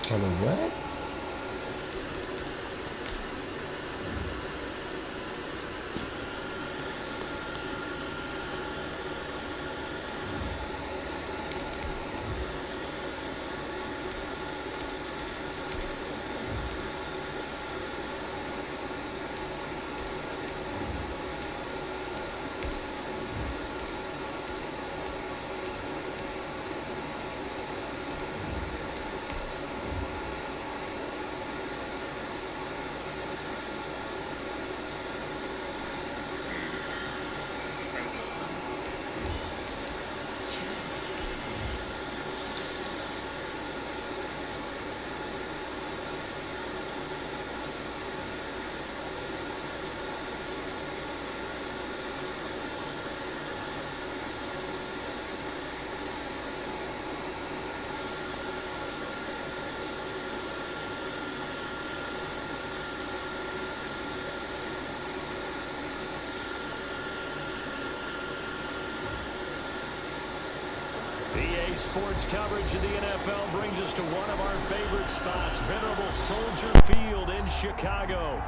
For the what? EA Sports coverage of the NFL brings us to one of our favorite spots, venerable Soldier Field in Chicago.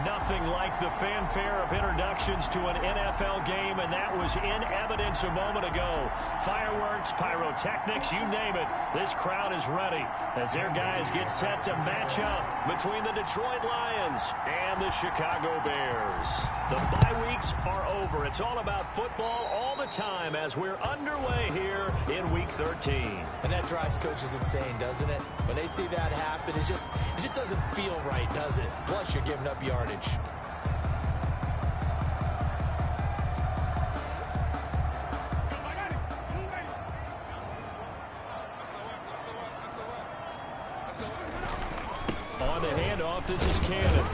Nothing like the fanfare of introductions to an NFL game, and that was in evidence a moment ago. Fireworks, pyrotechnics, you name it. This crowd is ready as their guys get set to match up between the Detroit Lions and the Chicago Bears. The bye weeks are over. It's all about football all the time as we're underway here in Week 13. And that drives coaches insane, doesn't it? When they see that happen, it just doesn't feel right, does it? Plus, you're giving up yardage. On the handoff, this is Cannon.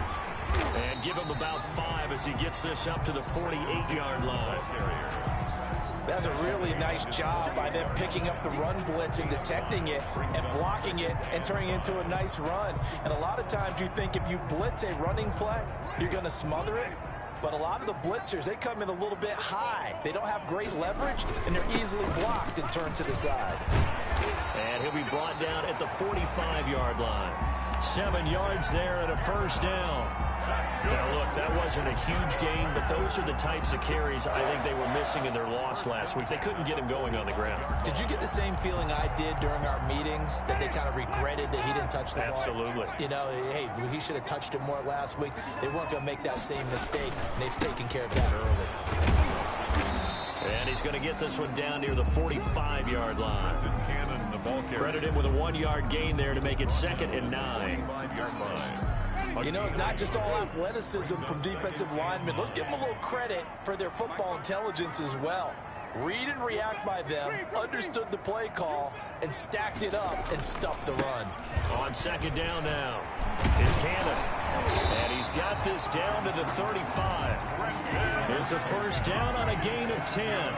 And give him about 5 as he gets this up to the 48-yard line. That's a really nice job by them picking up the run blitz and detecting it and blocking it and turning it into a nice run. And a lot of times you think if you blitz a running play, you're going to smother it. But a lot of the blitzers, they come in a little bit high. They don't have great leverage, and they're easily blocked and turned to the side. And he'll be brought down at the 45-yard line. 7 yards there and a first down. Now, look, that wasn't a huge gain, but those are the types of carries I think they were missing in their loss last week. They couldn't get him going on the ground. Did you get the same feeling I did during our meetings, that they kind of regretted that he didn't touch the ball? Absolutely. You know, hey, he should have touched it more last week. They weren't going to make that same mistake, and they've taken care of that early. And he's going to get this one down near the 45-yard line. Credited with a 1-yard gain there to make it 2nd and 9. You know, it's not just all athleticism from defensive linemen. Let's give them a little credit for their football intelligence as well. Read and react by them, understood the play call, and stacked it up and stuffed the run. On 2nd down now, it's Cannon. And he's got this down to the 35. It's a first down on a gain of 10.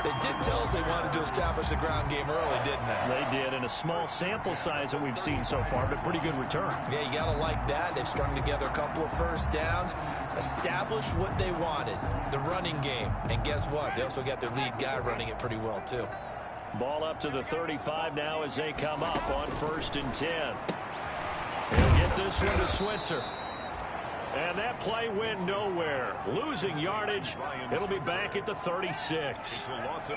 They did tell us they wanted to establish the ground game early, didn't they? They did, in a small sample size that we've seen so far, but pretty good return. Yeah, you got to like that. They've strung together a couple of first downs, established what they wanted, the running game. And guess what? They also got their lead guy running it pretty well, too. Ball up to the 35 now as they come up on 1st and 10. He'll get this one to Switzer. And that play went nowhere. Losing yardage. It'll be back at the 36.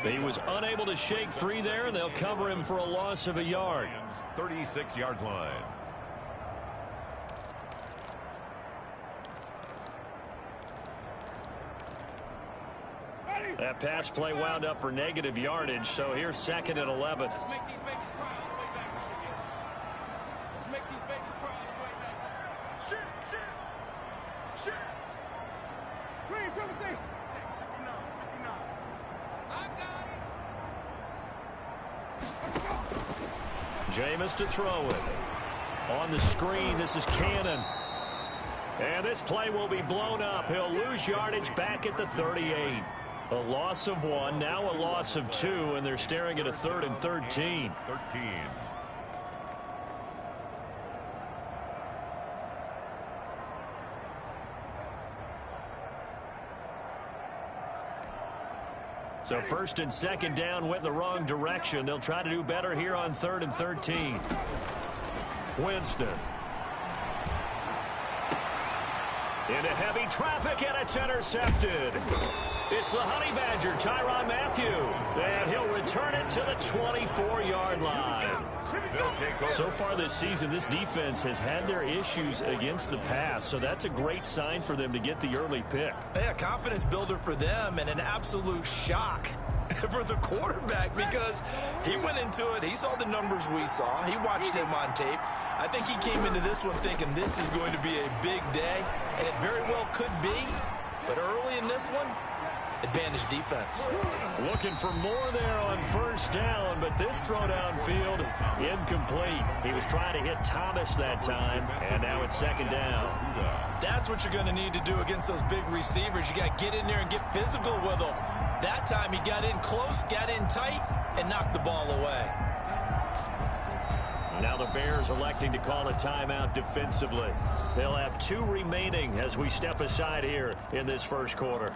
He was unable to shake free there, and they'll cover him for a loss of a yard. 36-yard line. That pass play wound up for negative yardage, so here's 2nd and 11. Let's make these babies cry all the way back up again. Let's make these babies cry all the way back up. Shit, shit, shit. Green, come with me. 59, 59. I got it. Jameis to throw it. On the screen, this is Cannon. And this play will be blown up. He'll lose yardage back at the 38. A loss of 1, now a loss of 2, and they're staring at a 3rd and 13. 13. So 1st and 2nd down went the wrong direction. They'll try to do better here on 3rd and 13. Winston. Into heavy traffic, and it's intercepted. It's the Honey Badger, Tyrann Mathieu, and he'll return it to the 24-yard line. So far this season, this defense has had their issues against the pass, so that's a great sign for them to get the early pick. Yeah, confidence builder for them and an absolute shock for the quarterback because he went into it. He saw the numbers we saw. He watched him on tape. I think he came into this one thinking this is going to be a big day, and it very well could be. But early in this one, advantage defense. Looking for more there on first down, but this throw downfield, incomplete. He was trying to hit Thomas that time, and now it's second down. That's what you're going to need to do against those big receivers. You got to get in there and get physical with them. That time he got in close, got in tight, and knocked the ball away. Now the Bears electing to call a timeout defensively. They'll have 2 remaining as we step aside here in this first quarter.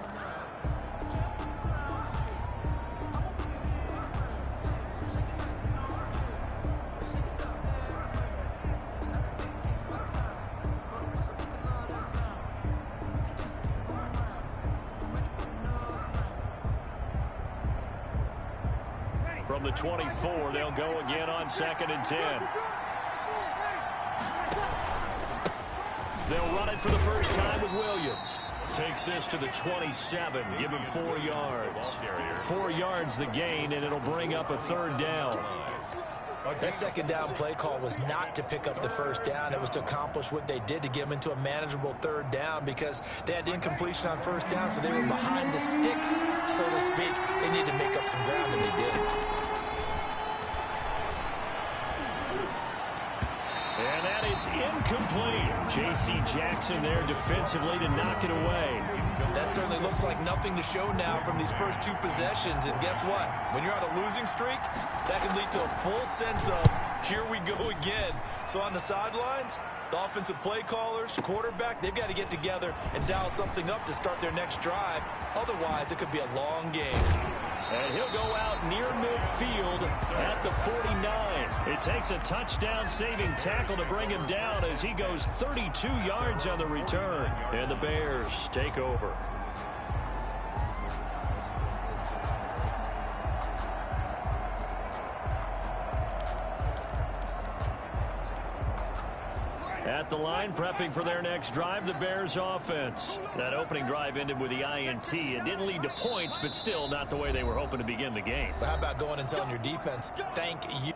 From the 24, they'll go again on 2nd and 10. They'll run it for the first time with Williams. Takes this to the 27, give him 4 yards. 4 yards the gain, and it'll bring up a third down. That second down play call was not to pick up the first down. It was to accomplish what they did to get them into a manageable third down because they had incompletion on first down, so they were behind the sticks, so to speak. They needed to make up some ground, and they did. And that is incomplete. J.C. Jackson there defensively to knock it away. That certainly looks like nothing to show now from these first 2 possessions. And guess what? When you're on a losing streak, that can lead to a full sense of, here we go again. So on the sidelines, the offensive play callers, quarterback, they've got to get together and dial something up to start their next drive. Otherwise, it could be a long game. And he'll go out near midfield at the 49. It takes a touchdown-saving tackle to bring him down as he goes 32 yards on the return. And the Bears take over. At the line, prepping for their next drive, the Bears offense. That opening drive ended with the INT. It didn't lead to points, but still not the way they were hoping to begin the game. But how about going and telling your defense, thank you?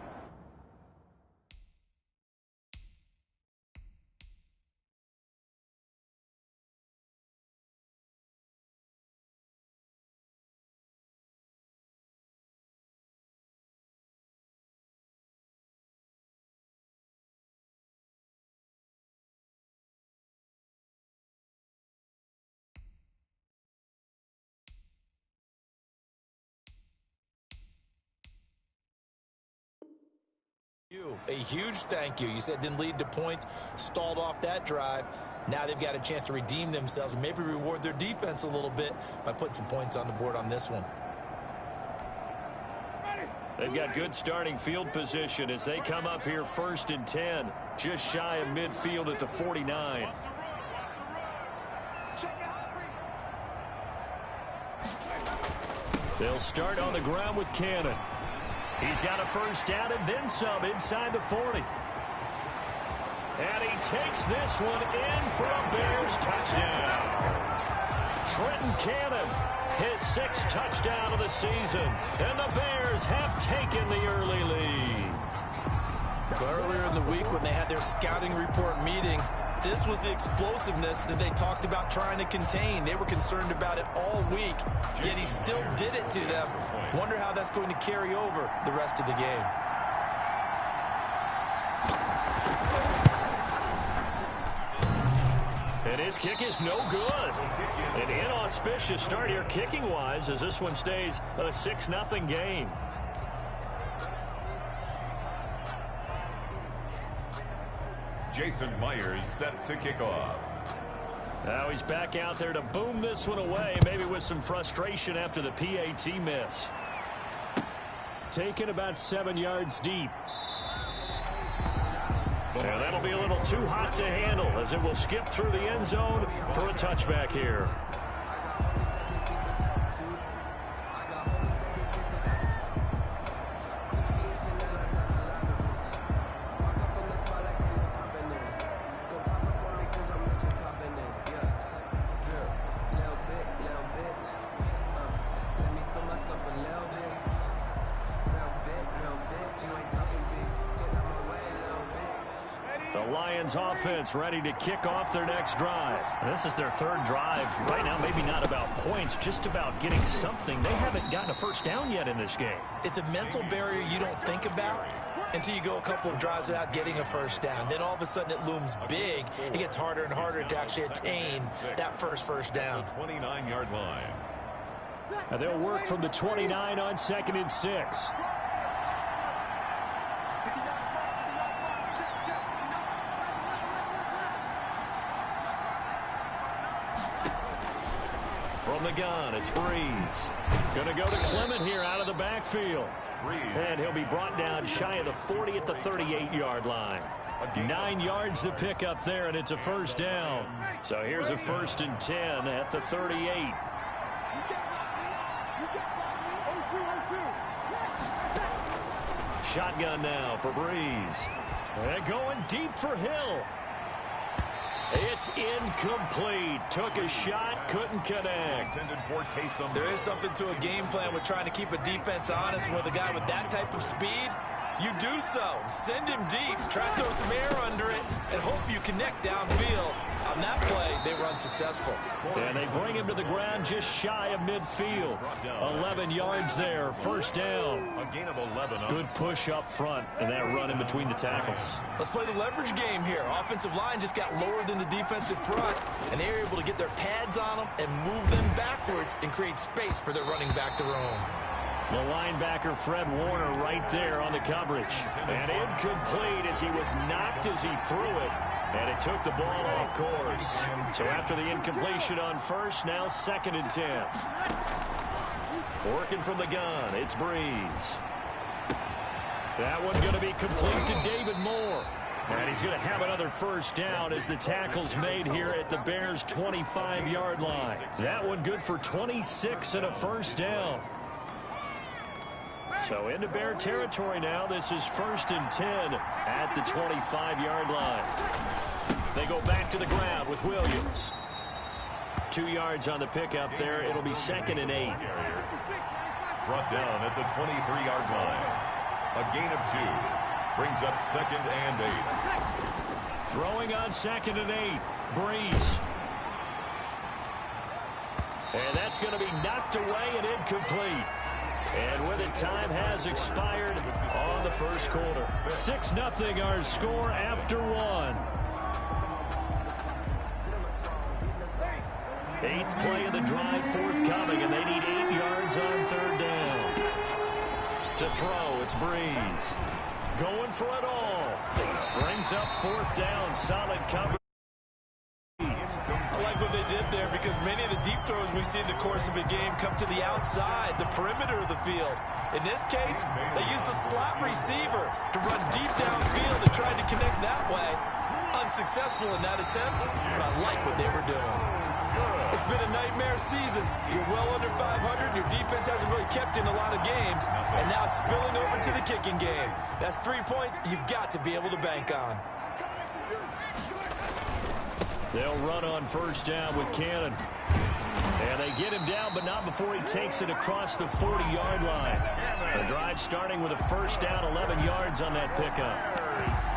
A huge thank you. You said didn't lead to points, stalled off that drive. Now they've got a chance to redeem themselves and maybe reward their defense a little bit by putting some points on the board on this one. They've got good starting field position as they come up here 1st and 10, just shy of midfield at the 49. They'll start on the ground with Cannon. He's got a first down and then some inside the 40. And he takes this one in for a Bears touchdown. Trenton Cannon, his 6th touchdown of the season. And the Bears have taken the early lead. Well, earlier in the week when they had their scouting report meeting, this was the explosiveness that they talked about trying to contain. They were concerned about it all week, yet he still did it to them. Wonder how that's going to carry over the rest of the game. And his kick is no good. An inauspicious start here kicking-wise as this one stays a 6-0 game. Jason Myers set to kick off. Now he's back out there to boom this one away, maybe with some frustration after the PAT miss. Taken about 7 yards deep. And that'll be a little too hot to handle as it will skip through the end zone for a touchback here. Offense ready to kick off their next drive. This is their third drive. Right now, maybe not about points, just about getting something. They haven't gotten a first down yet in this game. It's a mental barrier you don't think about until you go a couple of drives without getting a first down. Then all of a sudden it looms big. It gets harder and harder to actually attain that first down. 29-yard line. And they'll work from the 29 on 2nd and 6. From the gun, it's Breeze. Going to go to Clement here out of the backfield. And he'll be brought down shy of the 40 at the 38-yard line. 9 yards to pick up there, and it's a first down. So here's a 1st and 10 at the 38. Shotgun now for Breeze. And going deep for Hill. It's incomplete. Took a shot, couldn't connect. There is something to a game plan with trying to keep a defense honest. With a guy with that type of speed, you do so. Send him deep, try to throw some air under it, and hope you connect downfield. On that play, they were unsuccessful. And they bring him to the ground just shy of midfield. 11 yards there, first down. A gain of 11. Good push up front, and that run in between the tackles. Let's play the leverage game here. Offensive line just got lower than the defensive front, and they were able to get their pads on them and move them backwards and create space for their running back to roam. The linebacker, Fred Warner, right there on the coverage. And incomplete as he was knocked as he threw it. And it took the ball off course. So after the incompletion on first, now 2nd and 10. Working from the gun, it's Breeze. That one going to be complete to David Moore. And he's going to have another first down as the tackle's made here at the Bears' 25-yard line. That one good for 26 and a first down. So into Bear territory now. This is 1st and 10 at the 25-yard line. They go back to the ground with Williams. 2 yards on the pickup there. It'll be 2nd and 8. Brought down at the 23-yard line. A gain of 2. Brings up 2nd and 8. Throwing on 2nd and 8. Breeze. And that's going to be knocked away and incomplete. And with it, time has expired on the first quarter. 6-0 our score after 1. 8th play of the drive forthcoming, and they need 8 yards on 3rd down. To throw, it's Breeze. Going for it all. Brings up 4th down, solid coverage. I like what they did there because many of the deep throws we see in the course of a game come to the outside, the perimeter of the field. In this case, they used a slot receiver to run deep downfield and tried to connect that way. Unsuccessful in that attempt, but I like what they were doing. It's been a nightmare season. You're well under 500. Your defense hasn't really kept in a lot of games, and now it's spilling over to the kicking game. That's 3 points you've got to be able to bank on. They'll run on first down with Cannon. And they get him down, but not before he takes it across the 40-yard line. The drive starting with a first down, 11 yards on that pickup.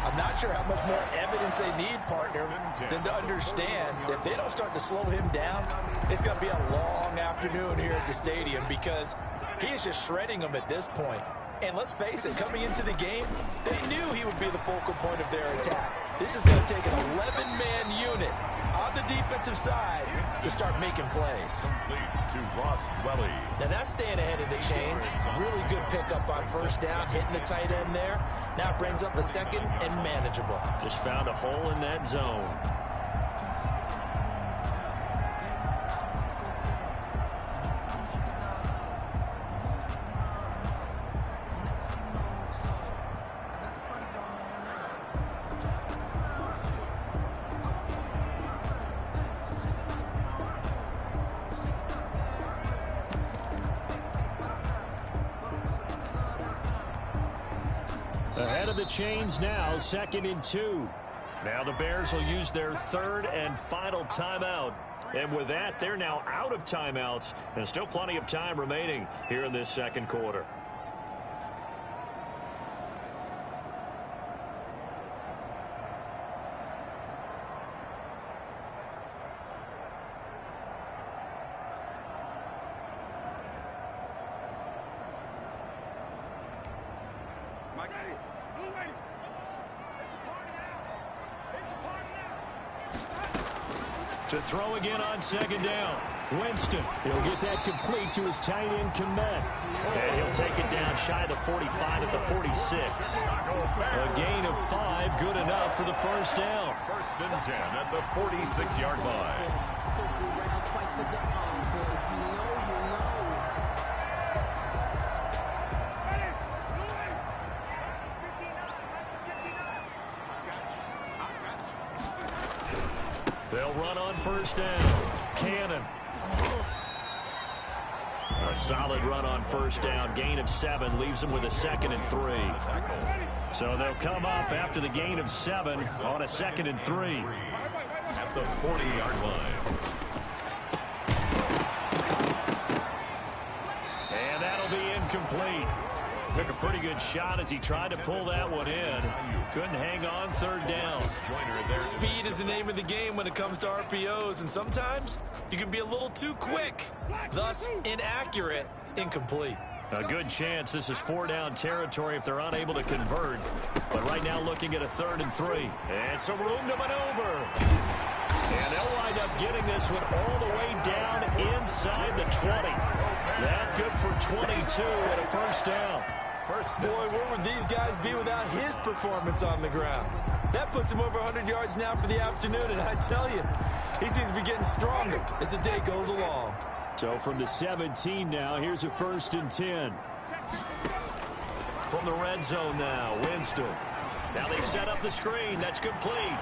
I'm not sure how much more evidence they need, partner, than to understand that if they don't start to slow him down, it's going to be a long afternoon here at the stadium because he is just shredding them at this point. And let's face it, coming into the game, they knew he would be the focal point of their attack. This is going to take an 11-man unit on the defensive side to start making plays. To Ross Dwelly. Now that's staying ahead of the chains. Really good pickup on first down, hitting the tight end there. Now it brings up a 2nd and manageable. Just found a hole in that zone. Ahead of the chains now, 2nd and 2. Now the Bears will use their 3rd and final timeout. And with that, they're now out of timeouts. And still plenty of time remaining here in this 2nd quarter. To throw again on 2nd down. Winston. He'll get that complete to his tight end, Kmet. And he'll take it down shy of the 45 at the 46. A gain of 5, good enough for the first down. 1st and 10 at the 46-yard line. They'll run on 1st down. Cannon. A solid run on 1st down. Gain of 7 leaves them with a 2nd and 3. So they'll come up after the gain of 7 on a 2nd and 3. At the 40-yard line. And that'll be incomplete. Took a pretty good shot as he tried to pull that one in. Couldn't hang on 3rd down. Speed is the name of the game when it comes to RPOs, and sometimes you can be a little too quick, thus inaccurate, incomplete. A good chance this is 4-down territory if they're unable to convert. But right now looking at a 3rd and 3. And some room to maneuver. And they'll wind up getting this one all the way down inside the 20. That good for 22 and a 1st down. Boy, where would these guys be without his performance on the ground? That puts him over 100 yards now for the afternoon, and I tell you, he seems to be getting stronger as the day goes along. So from the 17 now, here's a 1st and 10. From the red zone now, Winston. Now they set up the screen. That's complete.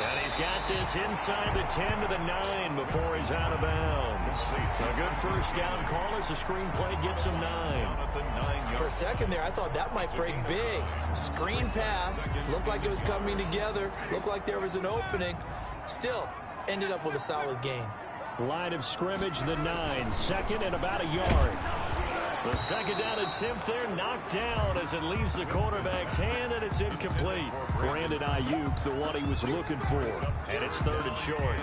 And he's got this inside the 10 to the 9 before he's out of bounds. A good 1st down call as the screen play gets him 9. For a second there, I thought that might break big. Screen pass. Looked like it was coming together. Looked like there was an opening. Still, ended up with a solid gain. Line of scrimmage, the 9. 2nd and about a yard. The 2nd down attempt there knocked down as it leaves the quarterback's hand, and it's incomplete. Brandon Ayuk, the one he was looking for. And it's 3rd and short.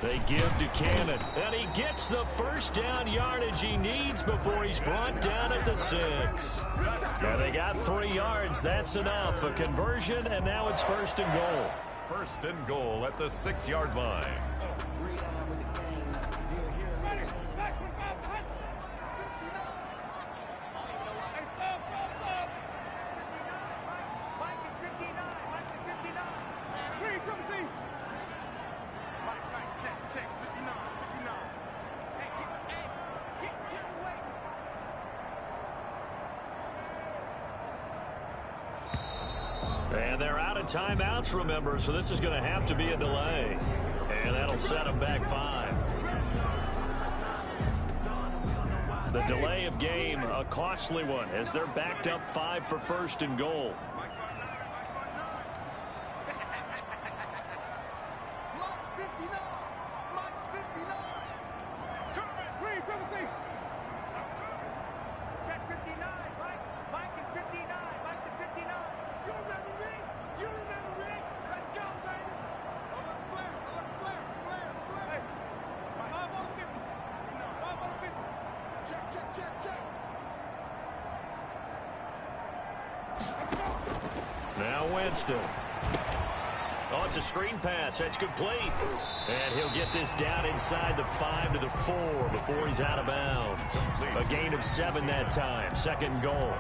They give to Cannon, and he gets the 1st down yardage he needs before he's brought down at the 6. Now they got 3 yards. That's enough. A conversion, and now it's 1st and goal. 1st and goal at the 6-yard line. And they're out of timeouts, remember, so this is going to have to be a delay. And that'll set them back 5. The delay of game, a costly one, as they're backed up 5 for 1st and goal. Now Winston. Oh, it's a screen pass. That's complete. And he'll get this down inside the 5 to the 4 before he's out of bounds. A gain of 7 that time. Second goal.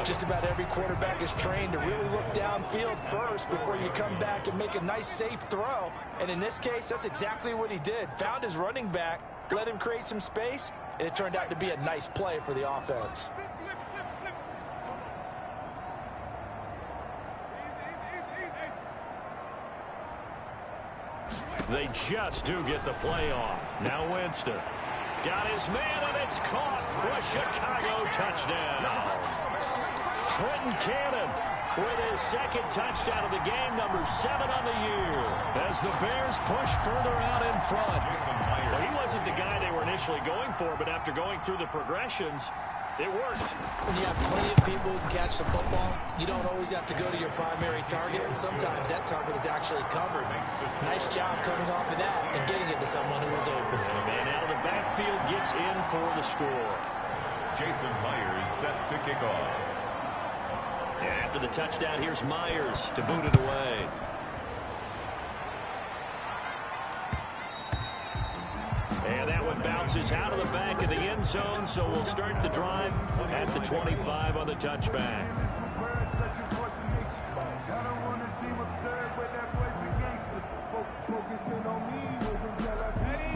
Just about every quarterback is trained to really look downfield first before you come back and make a nice, safe throw. And in this case, that's exactly what he did. Found his running back, let him create some space, and it turned out to be a nice play for the offense. They just do get the play off. Now Winston. Got his man, and it's caught for a Chicago touchdown. Trenton Cannon with his second touchdown of the game, number 7 on the year, as the Bears push further out in front. Well, he wasn't the guy they were initially going for, but after going through the progressions, it worked. When you have plenty of people who can catch the football, you don't always have to go to your primary target, and sometimes that target is actually covered. Nice job coming off of that and getting it to someone who was open. And a man out of the backfield gets in for the score. Jason Myers set to kick off. And after the touchdown, here's Myers to boot it away. And that one bounces out of the back of the end zone, so we'll start the drive at the 25 on the touchback.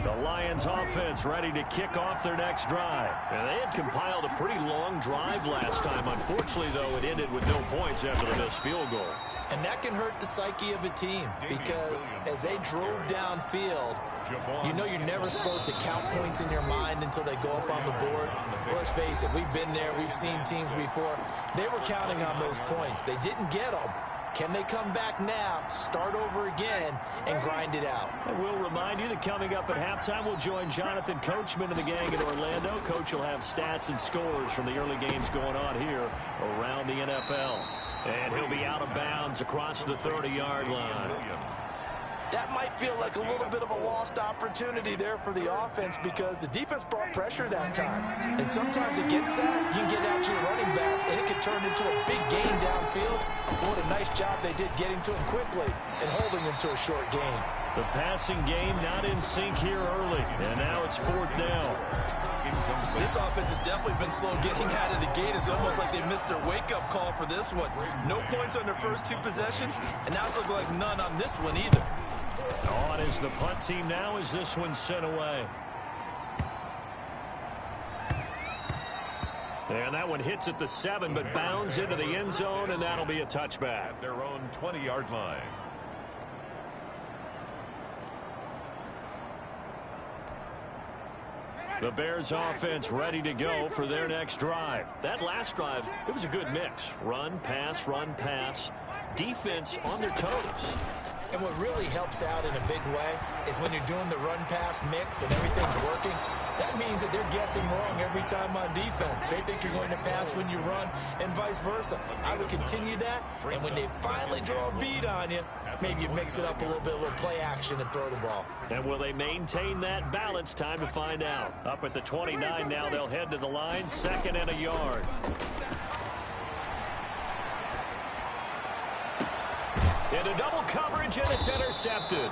The Lions offense ready to kick off their next drive. And they had compiled a pretty long drive last time. Unfortunately, though, it ended with no points after the missed field goal. And that can hurt the psyche of a team because as they drove downfield, you know you're never supposed to count points in your mind until they go up on the board. But let's face it, we've been there. We've seen teams before. They were counting on those points. They didn't get them. Can they come back now, start over again, and grind it out? I will remind you that coming up at halftime, we'll join Jonathan Coachman and the gang in Orlando. Coach will have stats and scores from the early games going on here around the NFL. And he'll be out of bounds across the 30-yard line. That might feel like a little bit of a lost opportunity there for the offense because the defense brought pressure that time. And sometimes against that, you can get out to your running back, and it can turn into a big gain downfield. What a nice job they did getting to him quickly and holding him to a short gain. The passing game not in sync here early, and now it's 4th down. This offense has definitely been slow getting out of the gate. It's almost like they missed their wake-up call for this one. No points on their first 2 possessions, and now it's looking like none on this one either. On is the punt team now as this one's sent away. And that one hits at the 7, but bounds into the end zone, and that'll be a touchback. At their own 20-yard line. The Bears offense ready to go for their next drive. That last drive, it was a good mix. Run, pass, defense on their toes. And what really helps out in a big way is when you're doing the run-pass mix and everything's working, that means that they're guessing wrong every time on defense. They think you're going to pass when you run and vice versa. I would continue that, and when they finally draw a beat on you, maybe you mix it up a little bit, a little play action and throw the ball. And will they maintain that balance? Time to find out. Up at the 29 now, they'll head to the line, 2nd and a yard. Into double coverage, and it's intercepted.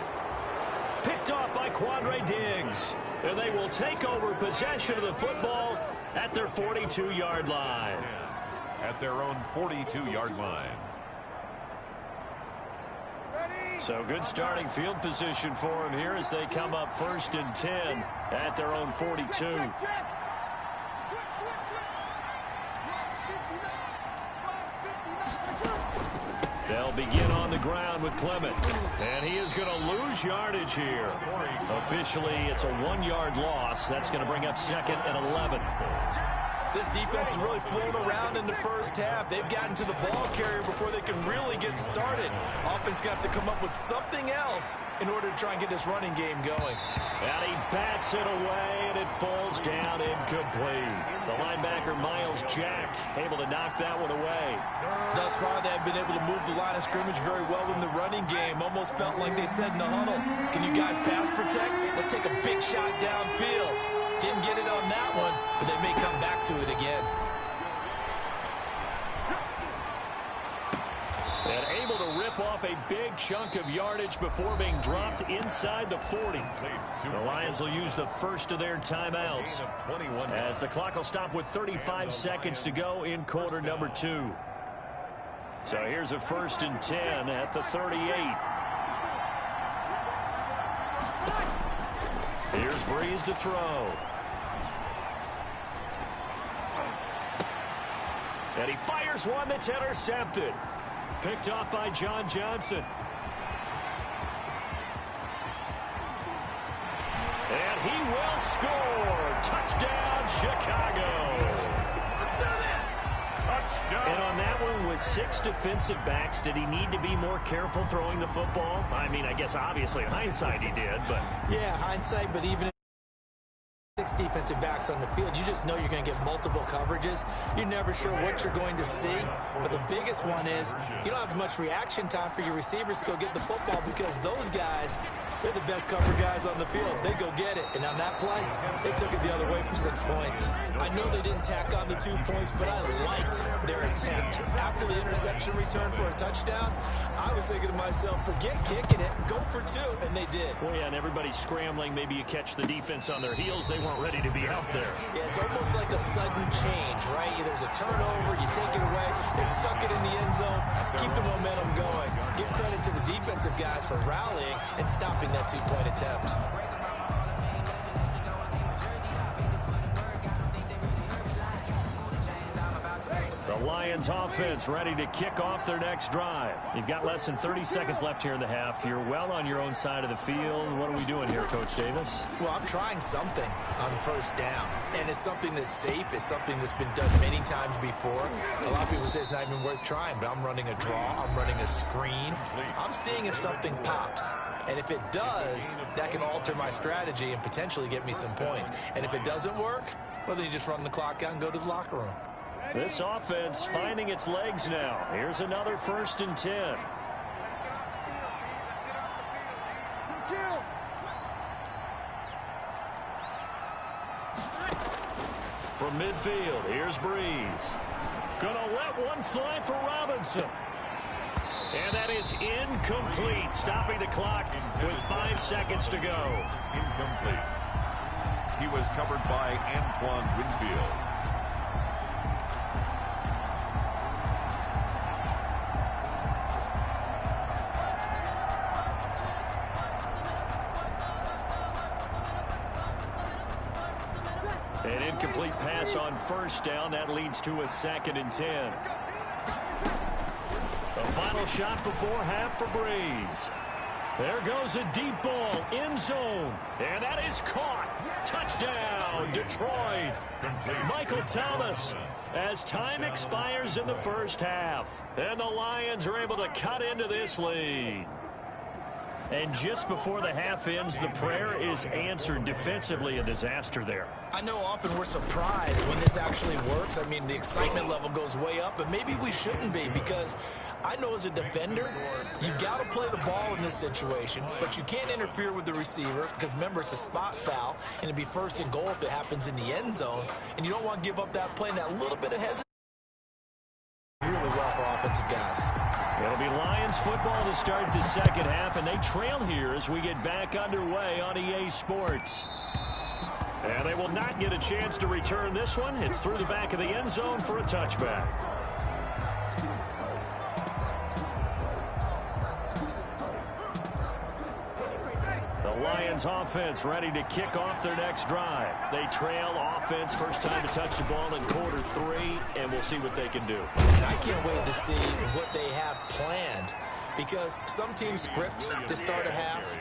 Picked off by Quandre Diggs. And they will take over possession of the football at their 42-yard line. At their own 42-yard line. So good starting field position for them here as they come up 1st and 10 at their own 42. They'll begin on the ground with Clement. And he is going to lose yardage here. Officially, it's a 1-yard loss. That's going to bring up 2nd and 11. This defense has really flown around in the first half. They've gotten to the ball carrier before they can really get started. Offense going to have to come up with something else in order to try and get this running game going. And he bats it away, and it falls down incomplete. The linebacker, Miles Jack, able to knock that one away. Thus far, they have been able to move the line of scrimmage very well in the running game. Almost felt like they said in the huddle, can you guys pass protect? Let's take a big shot downfield. Didn't get it on that one, but they may come back to it again. And able to rip off a big chunk of yardage before being dropped inside the 40. The Lions will use the first of their timeouts as the clock will stop with 35 seconds to go in quarter number 2. So here's a 1st and 10 at the 38. Here's Breeze to throw. And he fires one that's intercepted. Picked off by John Johnson. And he will score. Touchdown, Chicago. Touchdown. And on that one, with 6 defensive backs, did he need to be more careful throwing the football? I mean, I guess obviously in hindsight he did, but... Yeah, hindsight, but even... 6 defensive backs on the field, you just know you're going to get multiple coverages. You're never sure what you're going to see. But the biggest one is you don't have much reaction time for your receivers to go get the football because those guys, they're the best cover guys on the field. They go get it. And on that play, they took it the other way for 6 points. I know they didn't tack on the 2 points, but I liked their attempt. After the interception return for a touchdown, I was thinking to myself, forget kicking it, go for 2, and they did. Well, yeah, and everybody's scrambling. Maybe you catch the defense on their heels. They weren't ready to be out there. Yeah, it's almost like a sudden change, right? There's a turnover, you take it away, they stuck it in the end zone, keep the momentum going. Give credit to the defensive guys for rallying and stopping that 2-point attempt. The Lions offense ready to kick off their next drive. You've got less than 30 seconds left here in the half. You're well on your own side of the field. What are we doing here, Coach Davis? Well, I'm trying something on 1st down, and it's something that's safe. It's something that's been done many times before. A lot of people say it's not even worth trying, but I'm running a draw. I'm running a screen. I'm seeing if something pops. And if it does, that can alter my strategy and potentially get me some points. And if it doesn't work, well, then you just run the clock out and go to the locker room. This offense finding its legs now. Here's another 1st and 10. From midfield, here's Breeze. Gonna let one fly for Robinson. And that is incomplete, stopping the clock with 5 seconds to go. Incomplete. He was covered by Antoine Winfield. An incomplete pass on 1st down. That leads to a 2nd and 10. The final shot before half for Breeze. There goes a deep ball, end zone. And that is caught. Touchdown, Detroit. Michael Thomas, as time expires in the 1st half. And the Lions are able to cut into this lead. And just before the half ends, the prayer is answered. Defensively, a disaster there. I know often we're surprised when this actually works. I mean, the excitement level goes way up, but maybe we shouldn't be because I know as a defender, you've got to play the ball in this situation, but you can't interfere with the receiver because, remember, it's a spot foul, and it'd be 1st and goal if it happens in the end zone, and you don't want to give up that play and that little bit of hesitation. Really well for offensive guys. It'll be Lions football to start the 2nd half, and they trail here as we get back underway on EA Sports. And they will not get a chance to return this one. It's through the back of the end zone for a touchback. The Lions offense ready to kick off their next drive. They trail offense, first time to touch the ball in quarter 3, and we'll see what they can do. And I can't wait to see what they have planned because some teams script to start a half.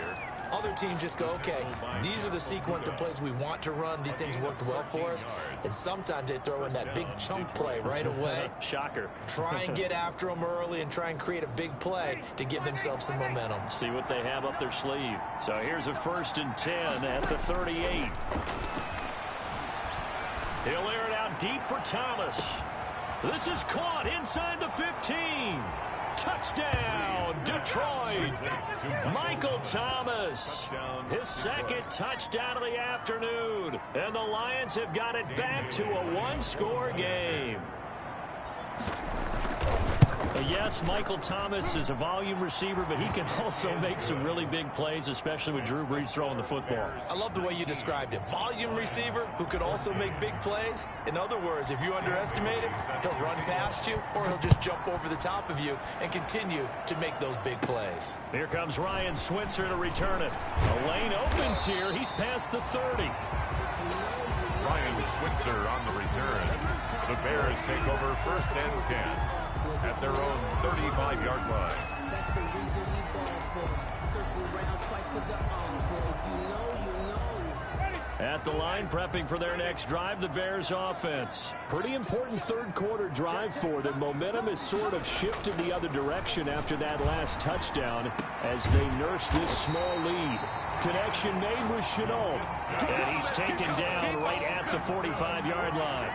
Other teams just go, okay, these are the sequence of plays we want to run. These things worked well for us. And sometimes they throw in that big chunk play right away. Shocker. Try and get after them early and try and create a big play to give themselves some momentum. See what they have up their sleeve. So here's a 1st and 10 at the 38. He'll air it out deep for Thomas. This is caught inside the 15. Touchdown, Detroit. Michael Thomas, his 2nd touchdown of the afternoon. And the Lions have got it back to a 1-score game. Yeah, Yes, Michael Thomas is a volume receiver, but he can also make some really big plays, especially with Drew Brees throwing the football. I love the way you described it. Volume receiver who could also make big plays. In other words, if you underestimate him, he'll run past you or he'll just jump over the top of you and continue to make those big plays. Here comes Ryan Switzer to return it. The lane opens here. He's past the 30. Ryan Switzer on the return. The Bears take over 1st and 10 at their own 35-yard line. That's the reason we ball for. Circle round twice for the encore. If you know, you know. At the line, prepping for their next drive, the Bears offense. Pretty important third-quarter drive for them. Momentum has sort of shifted the other direction after that last touchdown as they nurse this small lead. Connection made with Shenault. And he's taken down right at the 45-yard line.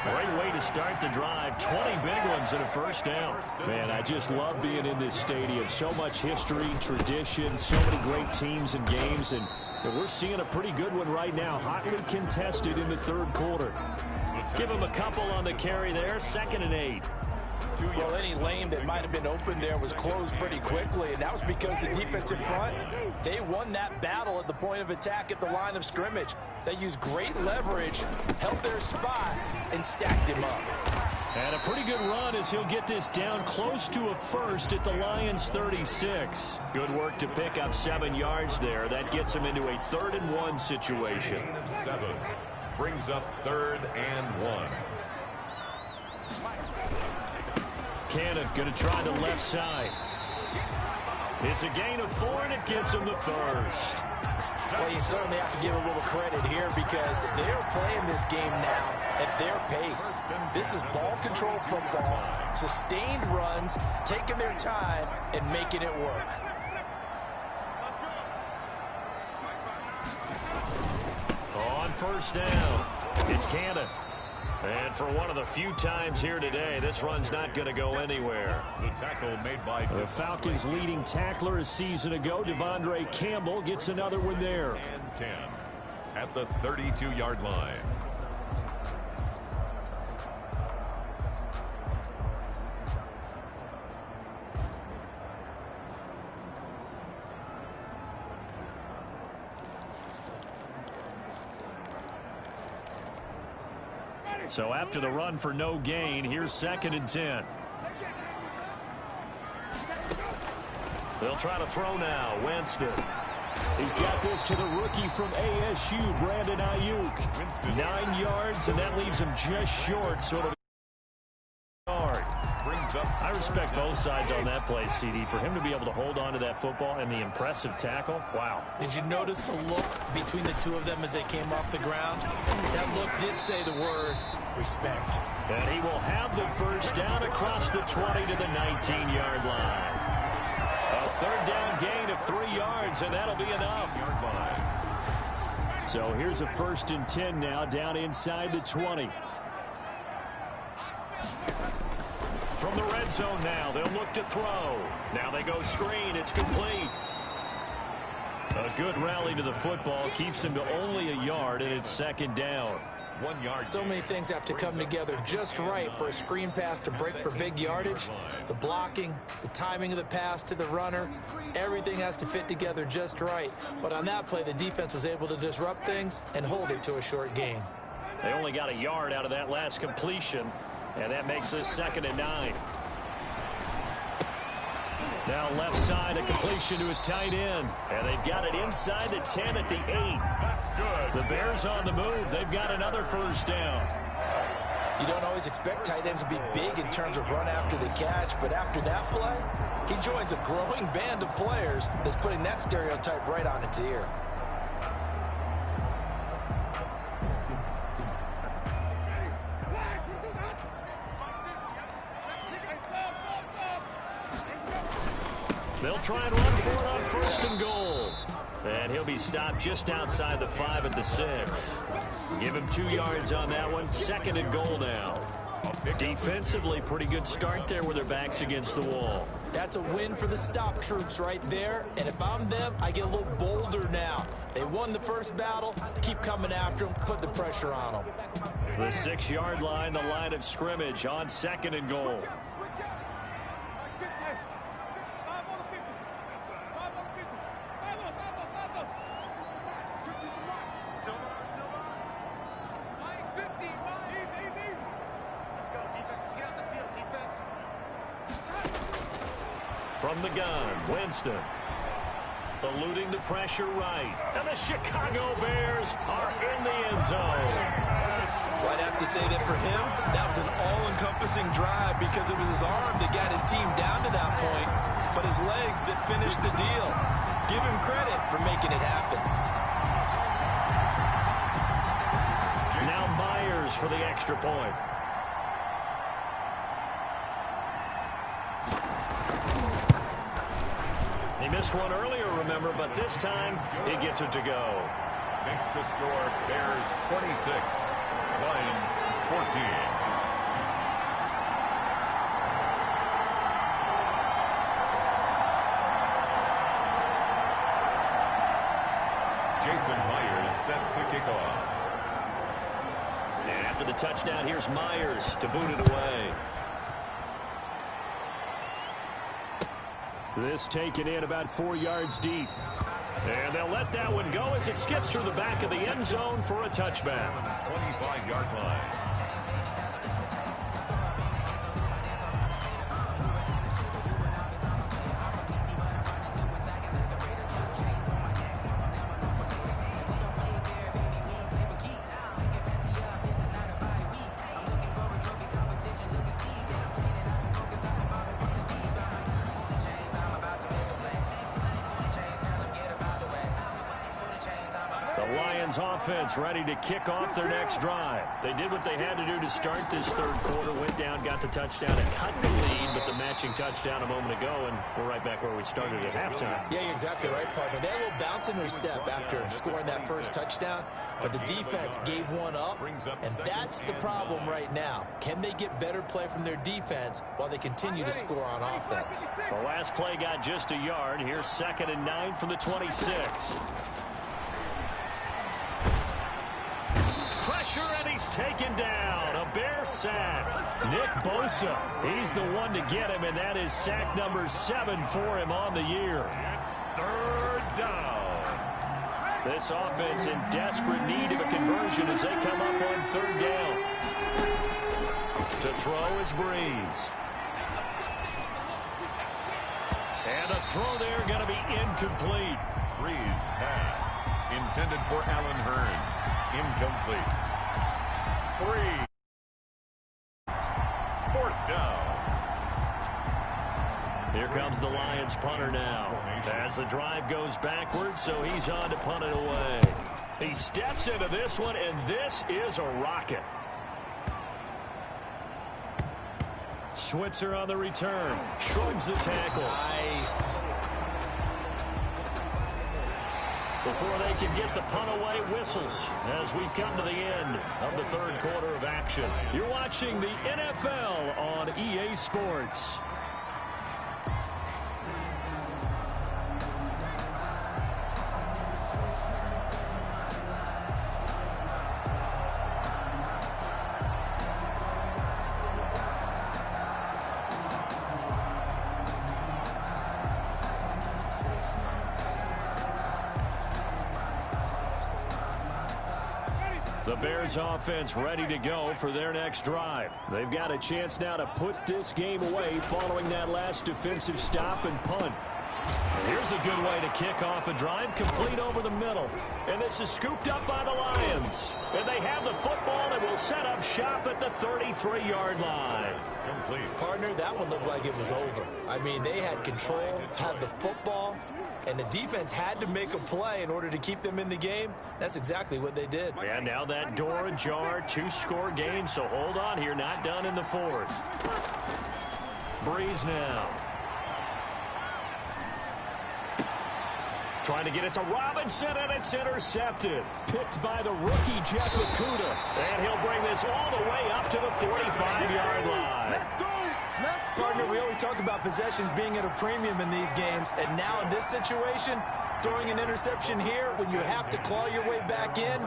Great way to start the drive. 20 big ones and a first down. Man, I just love being in this stadium. So much history, tradition, so many great teams and games. And we're seeing a pretty good one right now. Hotly contested in the third quarter. Give him a couple on the carry there. 2nd and 8. Well, any lane that might have been open there was closed pretty quickly, and that was because the defensive front, they won that battle at the point of attack at the line of scrimmage. They used great leverage, held their spot, and stacked him up. And a pretty good run as he'll get this down close to a first at the Lions 36. Good work to pick up 7 yards there. That gets him into a 3rd and 1 situation. 7 brings up 3rd and 1. Cannon going to try the left side. It's a gain of 4, and it gets him the first. Well, you certainly have to give a little credit here because they're playing this game now at their pace. This is ball control football, sustained runs, taking their time, and making it work. On first down, it's Cannon. And for one of the few times here today, this run's not going to go anywhere. The tackle made by the Falcons' leading tackler a season ago, Devondre Campbell, gets another one there. And 10 at the 32-yard line. So after the run for no gain, here's 2nd and 10. They'll try to throw now. Winston. He's got this to the rookie from ASU, Brandon Ayuk. 9 yards, and that leaves him just short, sort of. I respect both sides on that play, CD. For him to be able to hold on to that football and the impressive tackle, wow. Did you notice the look between the two of them as they came off the ground? That look did say the word respect. And he will have the first down across the 20 to the 19-yard line. A 3rd down gain of 3 yards, and that'll be enough. So here's a 1st and 10 now, down inside the 20. From the red zone now, they'll look to throw. Now they go screen. It's complete. A good rally to the football keeps him to only a yard, and it's 2nd down. 1 yard. So many things have to come together just right for a screen pass to break for big yardage. The blocking, the timing of the pass to the runner, everything has to fit together just right. But on that play, the defense was able to disrupt things and hold it to a short gain. They only got a yard out of that last completion, and that makes this 2nd and 9. Now left side, a completion to his tight end. And they've got it inside the 10 at the 8. That's good. The Bears on the move. They've got another first down. You don't always expect tight ends to be big in terms of run after the catch, but after that play, he joins a growing band of players that's putting that stereotype right on its ear. They'll try and run for it on 1st and goal. And he'll be stopped just outside the 5 at the 6. Give him 2 yards on that one. 2nd and goal now. Defensively, pretty good start there with their backs against the wall. That's a win for the stop troops right there. And if I'm them, I get a little bolder now. They won the first battle. Keep coming after them. Put the pressure on them. The 6-yard line, the line of scrimmage on 2nd and goal. From the gun, Winston. Eluding the pressure right. And the Chicago Bears are in the end zone. Well, I'd have to say that for him, that was an all-encompassing drive because it was his arm that got his team down to that point, but his legs that finished the deal. Give him credit for making it happen. Now Myers for the extra point. He missed one earlier, remember, but this time he gets it to go. Makes the score Bears 26, Lions 14. Jason Myers set to kick off. And after the touchdown, here's Myers to boot it away. This taken in about 4 yards deep. And they'll let that one go as it skips through the back of the end zone for a touchback. 25-yard line. Offense ready to kick off their next drive. They did what they had to do to start this third quarter, went down, got the touchdown, and cut the lead, but the matching touchdown a moment ago, and we're right back where we started at halftime. Yeah, you're exactly right, partner. They had a little bounce in their step after scoring that first touchdown, but the defense gave one up, and that's the problem right now. Can they get better play from their defense while they continue to score on offense? The last play got just a yard. Here's 2nd and 9 from the 26. Pressure, and he's taken down. A Bear sack. Nick Bosa, he's the one to get him, and that is sack number 7 for him on the year. It's 3rd down. This offense in desperate need of a conversion as they come up on 3rd down. To throw is Breeze. And a throw there going to be incomplete. Breeze pass. Intended for Allen Hurns. Incomplete. 4th down. Here comes the Lions punter now. As the drive goes backwards, so he's on to punt it away. He steps into this one, and this is a rocket. Switzer on the return. Shrugs the tackle. Nice. Before they can get the punt away, whistles as we've come to the end of the third quarter of action. You're watching the NFL on EA Sports. The Bears offense ready to go for their next drive. They've got a chance now to put this game away following that last defensive stop and punt. Here's a good way to kick off a drive, complete over the middle. And this is scooped up by the Lions. And they have the football and will set up shop at the 33-yard line. Complete. Partner, that one looked like it was over. I mean, they had control, had the football, and the defense had to make a play in order to keep them in the game. That's exactly what they did. And now that door ajar, 2-score game, so hold on here, not done in the 4th. Breeze now. Trying to get it to Robinson, and it's intercepted. Picked by the rookie, Jeff Okudah. And he'll bring this all the way up to the 45-yard line. Let's go! Partner, we always talk about possessions being at a premium in these games, and now in this situation, throwing an interception here when you have to claw your way back in,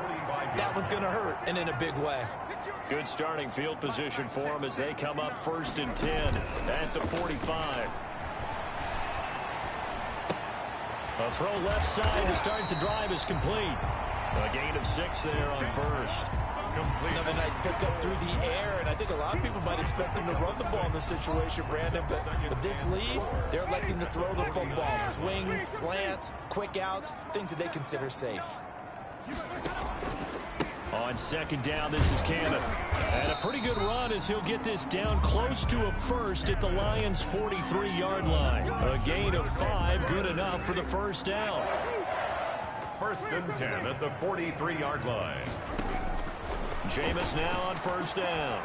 that one's going to hurt, and in a big way. Good starting field position for them as they come up 1st and 10 at the 45. A throw left side to start the drive is complete. A gain of 6 there on 1st. Complete. Another nice pickup through the air, and I think a lot of people might expect him to run the ball in this situation, Brandon, but with this lead, they're electing to throw the football. Swings, slants, quick outs, things that they consider safe. On second down, this is Cannon. And a pretty good run as he'll get this down close to a first at the Lions' 43-yard line. A gain of 5, good enough for the first down. First and 10 at the 43-yard line. Jameis now on first down.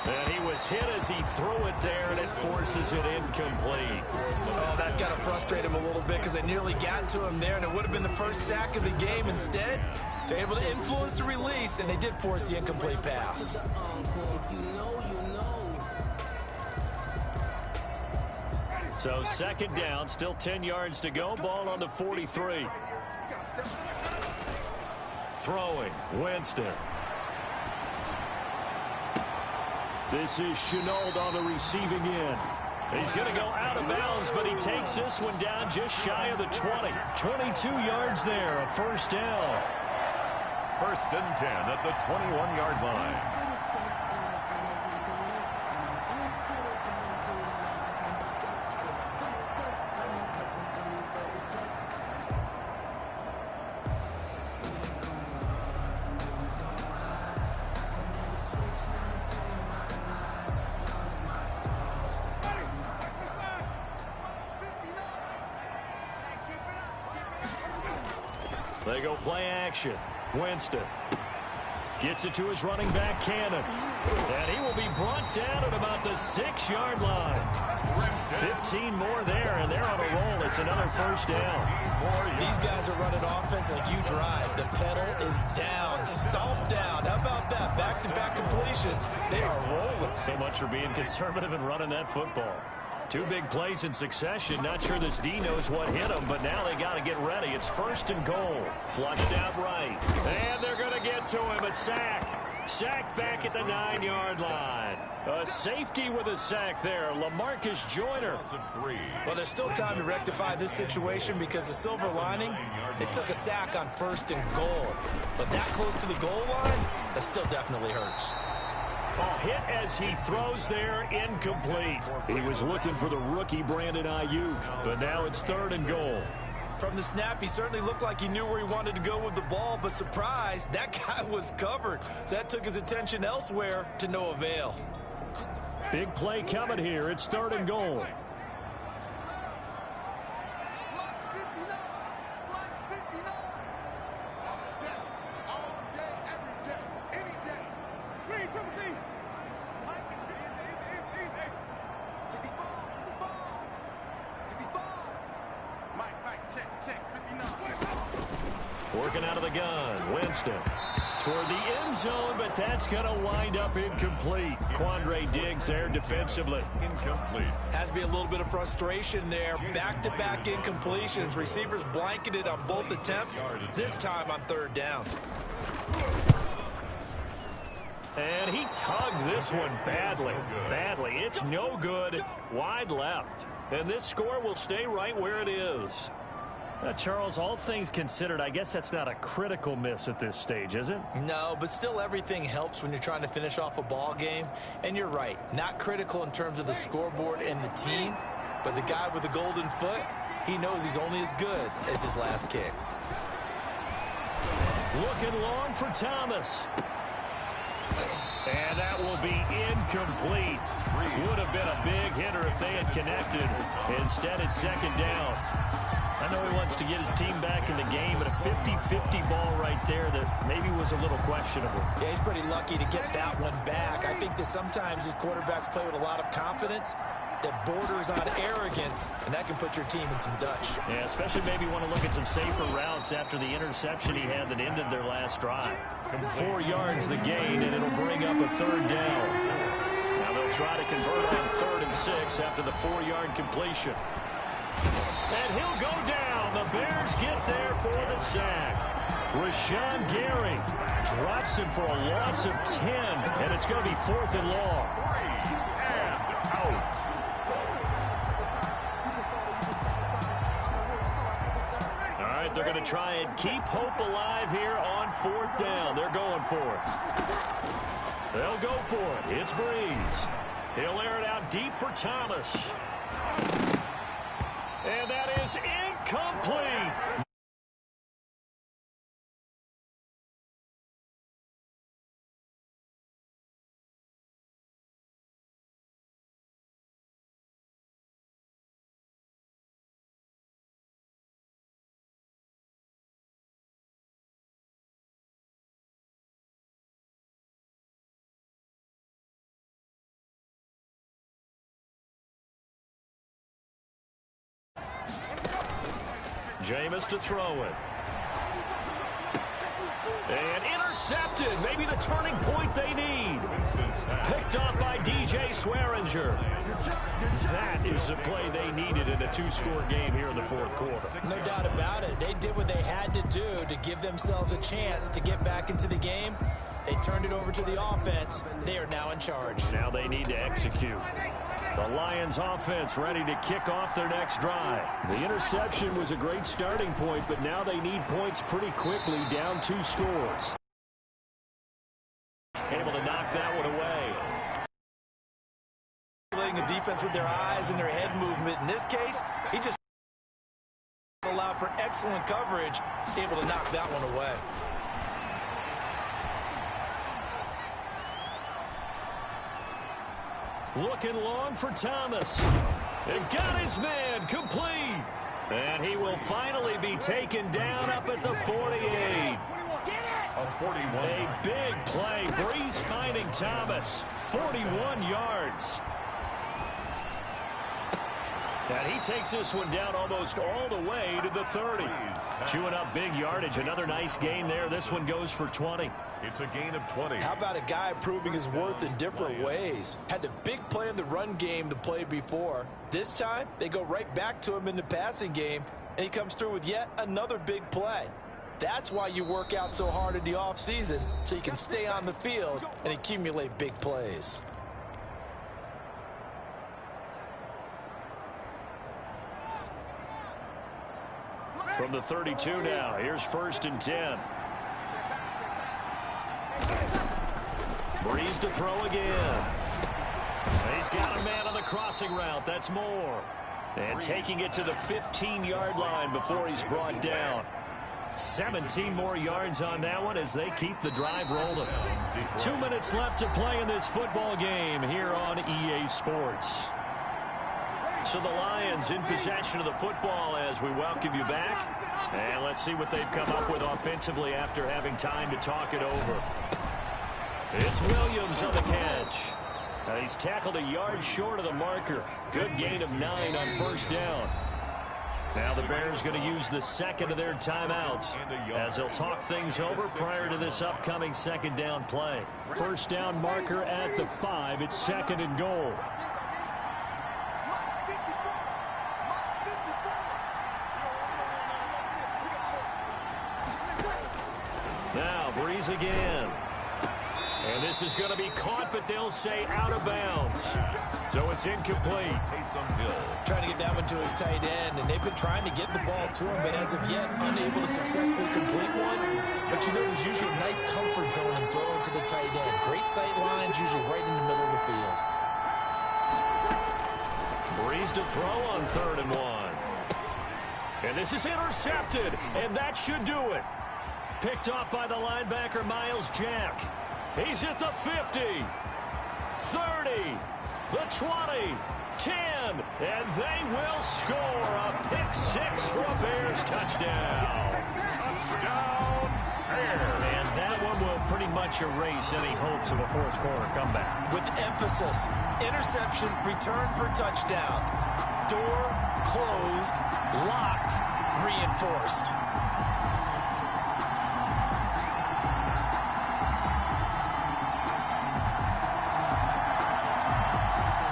And he was hit as he threw it there, and it forces it incomplete. Oh, that's got to frustrate him a little bit because they nearly got to him there, and it would have been the first sack of the game. Instead, they're able to influence the release, and they did force the incomplete pass. So second down, still 10 yards to go. Ball on the 43. Throwing, Winston. This is Shenault on the receiving end. He's going to go out of bounds, but he takes this one down just shy of the 20. 22 yards there, a first down. First and 10 at the 21-yard line. They go play action. Winston gets it to his running back, Cannon. And he will be brought down at about the 6-yard line. 15 more there, and they're on a roll. It's another first down. These guys are running offense like you drive. The pedal is down, stomped down. How about that? Back-to-back completions. They are rolling. So much for being conservative and running that football. 2 big plays in succession. Not sure this D knows what hit him, but now they got to get ready. It's first and goal. Flushed out right. And they're going to get to him. A sack. Sacked back at the 9-yard line. A safety with a sack there. LaMarcus Joyner. Well, there's still time to rectify this situation because the silver lining, they took a sack on first and goal. But that close to the goal line, that still definitely hurts. A hit as he throws there, incomplete. He was looking for the rookie Brandon Ayuk, but now it's third and goal. From the snap, he certainly looked like he knew where he wanted to go with the ball, but surprise, that guy was covered. So that took his attention elsewhere to no avail. Big play coming here. It's third and goal. Working out of the gun, Winston. Toward the end zone, but that's going to wind up incomplete. Quandre Diggs there defensively. Incomplete. Has to be a little bit of frustration there. Back-to-back incompletions. Receivers blanketed on both attempts, this time on third down. And he tugged this one badly. Badly. It's no good. Wide left. And this score will stay right where it is. Charles, all things considered, I guess that's not a critical miss at this stage, is it? No, but still everything helps when you're trying to finish off a ball game. And you're right, not critical in terms of the scoreboard and the team, but the guy with the golden foot, he knows he's only as good as his last kick. Looking long for Thomas. And that will be incomplete. Would have been a big hitter if they had connected. Instead, it's second down. I know he wants to get his team back in the game, but a 50-50 ball right there that maybe was a little questionable. Yeah, he's pretty lucky to get that one back. I think that sometimes these quarterbacks play with a lot of confidence that borders on arrogance, and that can put your team in some Dutch. Yeah, especially maybe want to look at some safer routes after the interception he had that ended their last drive. 4 yards the gain, and it'll bring up a third down. Now they'll try to convert on 3rd and 6 after the 4-yard completion. And he'll go down. The Bears get there for the sack. Rashawn Gary drops him for a loss of 10, and it's going to be 4th and long. 3 and out. All right, right, they're going to try and keep hope alive here on 4th down. They're going for it. They'll go for it. It's Breeze. He'll air it out deep for Thomas. And that is incomplete. Jameis to throw it. And intercepted. Maybe the turning point they need. Picked up by DJ Swearinger. That is the play they needed in a two-score game here in the 4th quarter. No doubt about it. They did what they had to do to give themselves a chance to get back into the game. They turned it over to the offense. They are now in charge. Now they need to execute. The Lions offense ready to kick off their next drive. The interception was a great starting point, but now they need points pretty quickly, down 2 scores. Able to knock that one away. Playing a defense with their eyes and their head movement. In this case, he just allowed for excellent coverage, able to knock that one away. Looking long for Thomas. And got his man complete. And he will finally be taken down up at the 48. A big play. Breeze finding Thomas. 41 yards. And he takes this one down almost all the way to the 30. Chewing up big yardage. Another nice gain there. This one goes for 20. It's a gain of 20. How about a guy proving his worth in different ways? Had a big play in the run game the play before. This time, they go right back to him in the passing game, and he comes through with yet another big play. That's why you work out so hard in the offseason, so you can stay on the field and accumulate big plays. From the 32 now, here's 1st and 10. Breeze to throw again. He's got a man on the crossing route. That's Moore. And taking it to the 15-yard line before he's brought down. 17 more yards on that one as they keep the drive rolling. 2 minutes left to play in this football game here on EA Sports. So the Lions in possession of the football as we welcome you back. And let's see what they've come up with offensively after having time to talk it over. It's Williams on the catch. He's tackled a yard short of the marker. Good gain of 9 on 1st down. Now the Bears going to use the second of their timeouts as they'll talk things over prior to this upcoming 2nd down play. 1st down marker at the 5. It's 2nd and goal. Now Breeze again. And this is going to be caught, but they'll say out of bounds. So it's incomplete. Taysom Hill. Trying to get that one to his tight end, and they've been trying to get the ball to him, but as of yet, unable to successfully complete one. But you know, there's usually a nice comfort zone in throwing to the tight end. Great sight lines, usually right in the middle of the field. Breeze to throw on 3rd and 1. And this is intercepted, and that should do it. Picked off by the linebacker, Miles Jack. He's at the 50, 30, the 20, 10, and they will score a pick 6 for a Bears touchdown. Touchdown, Bears. And that one will pretty much erase any hopes of a 4th quarter comeback. With emphasis, interception, return for touchdown. Door closed, locked, reinforced.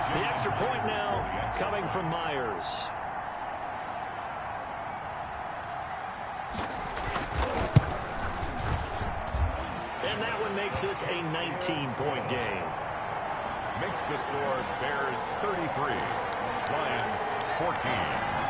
The extra point now coming from Myers. And that one makes this a 19-point game. Makes the score Bears 33, Lions 14.